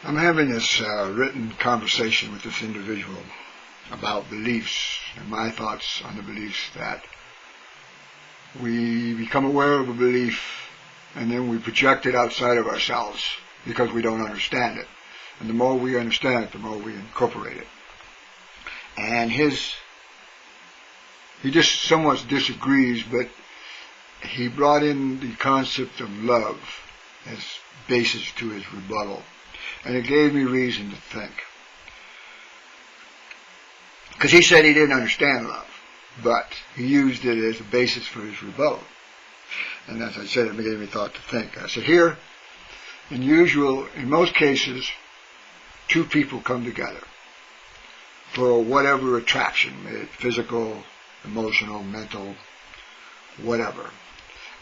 I'm having this written conversation with this individual about beliefs and my thoughts on the beliefs that we become aware of a belief and then we project it outside of ourselves because we don't understand it. And the more we understand it, the more we incorporate it. And he just somewhat disagrees, but he brought in the concept of love as basis to his rebuttal. And it gave me reason to think. Because he said he didn't understand love, but he used it as a basis for his rebuttal. And as I said, it gave me thought to think. I said, here, in most cases, two people come together for whatever attraction, physical, emotional, mental, whatever.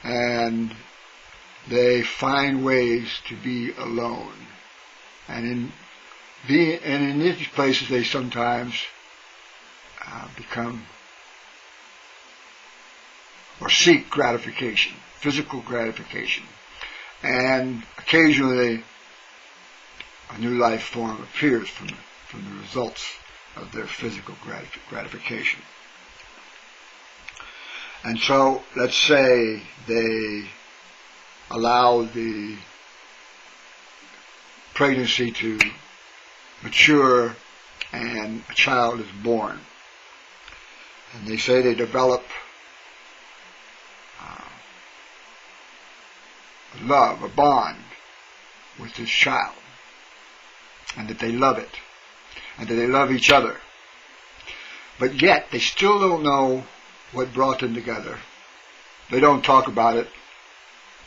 And they find ways to be alone. And in these places they sometimes become or seek gratification, physical gratification. And occasionally a new life form appears from the results of their physical gratification. And so, let's say they allow the pregnancy to mature and a child is born. And they say they develop love, a bond with this child, and that they love it, and that they love each other. But yet, they still don't know what brought them together. They don't talk about it.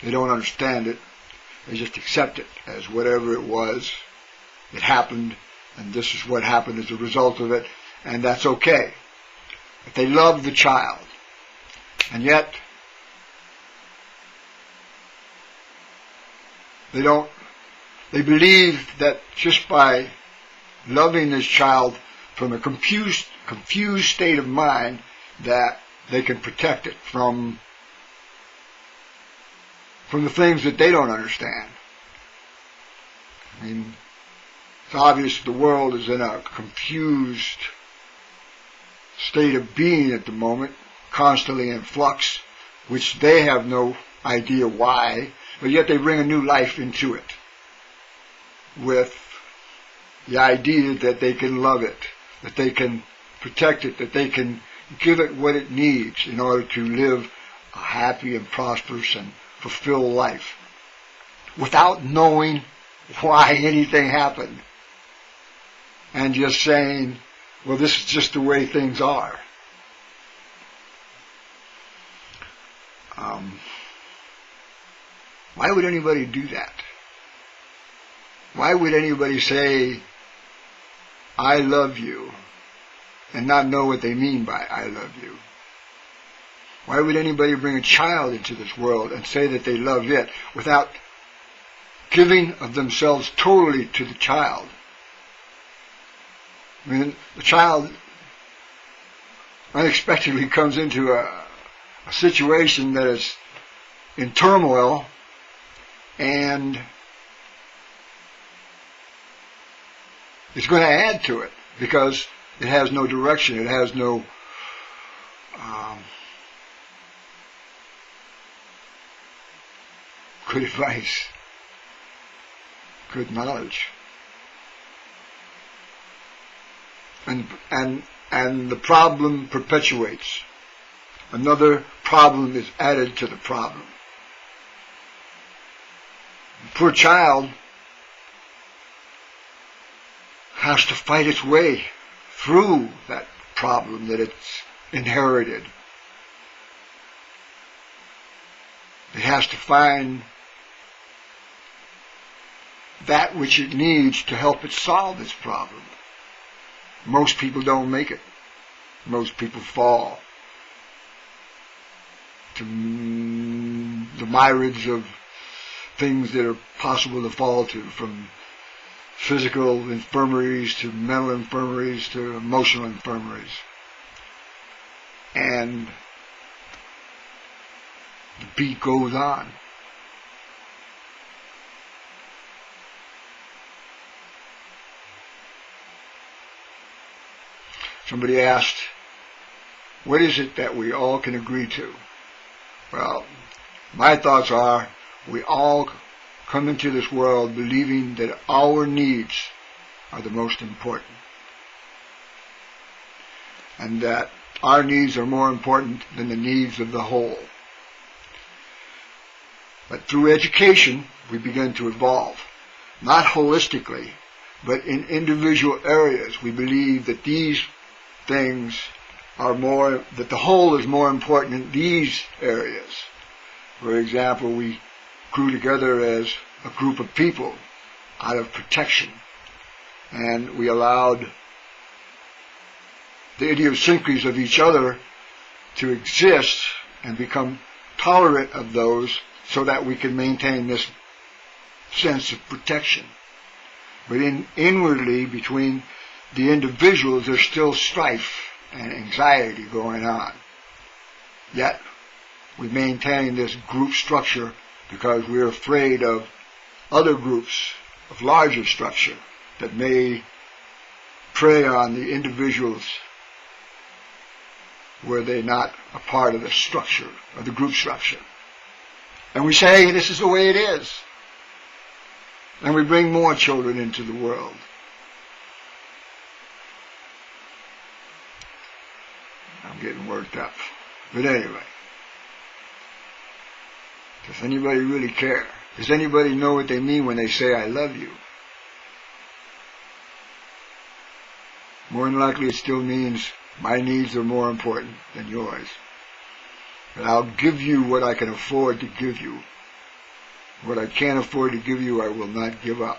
They don't understand it. They just accept it as whatever it was. It happened, and this is what happened as a result of it, and that's okay. But they love the child. And yet, they believe that just by loving this child from a confused state of mind, that they can protect it from the things that they don't understand. I mean, it's obvious the world is in a confused state of being at the moment, constantly in flux, which they have no idea why, but yet they bring a new life into it with the idea that they can love it, that they can protect it, that they can give it what it needs in order to live a happy and prosperous and fulfilled life without knowing why anything happened and just saying, well, this is just the way things are. Why would anybody do that? Why would anybody say, I love you, and not know what they mean by I love you? Why would anybody bring a child into this world and say that they love it without giving of themselves totally to the child? I mean, the child unexpectedly comes into a situation that is in turmoil, and it's going to add to it because it has no direction, it has no good advice, good knowledge. And the problem perpetuates. Another problem is added to the problem. The poor child has to fight its way through that problem that it's inherited. It has to find that which it needs to help it solve its problem. Most people don't make it. Most people fall to the myriads of things that are possible to fall to, from physical infirmaries to mental infirmaries to emotional infirmaries. And the beat goes on. Somebody asked, what is it that we all can agree to? Well, my thoughts are, we all come into this world believing that our needs are the most important, and that our needs are more important than the needs of the whole. But through education, we begin to evolve, not holistically, but in individual areas. We believe that these things are more, that the whole is more important in these areas. For example, we grew together as a group of people out of protection, and we allowed the idiosyncrasies of each other to exist and become tolerant of those so that we can maintain this sense of protection. But inwardly, between the individuals, there's still strife and anxiety going on. Yet, we maintain this group structure because we're afraid of other groups of larger structure that may prey on the individuals were they not a part of the structure, of the group structure. And we say, this is the way it is. And we bring more children into the world. I'm getting worked up. But anyway, does anybody really care? Does anybody know what they mean when they say, I love you? More than likely it still means my needs are more important than yours. But I'll give you what I can afford to give you. What I can't afford to give you, I will not give up.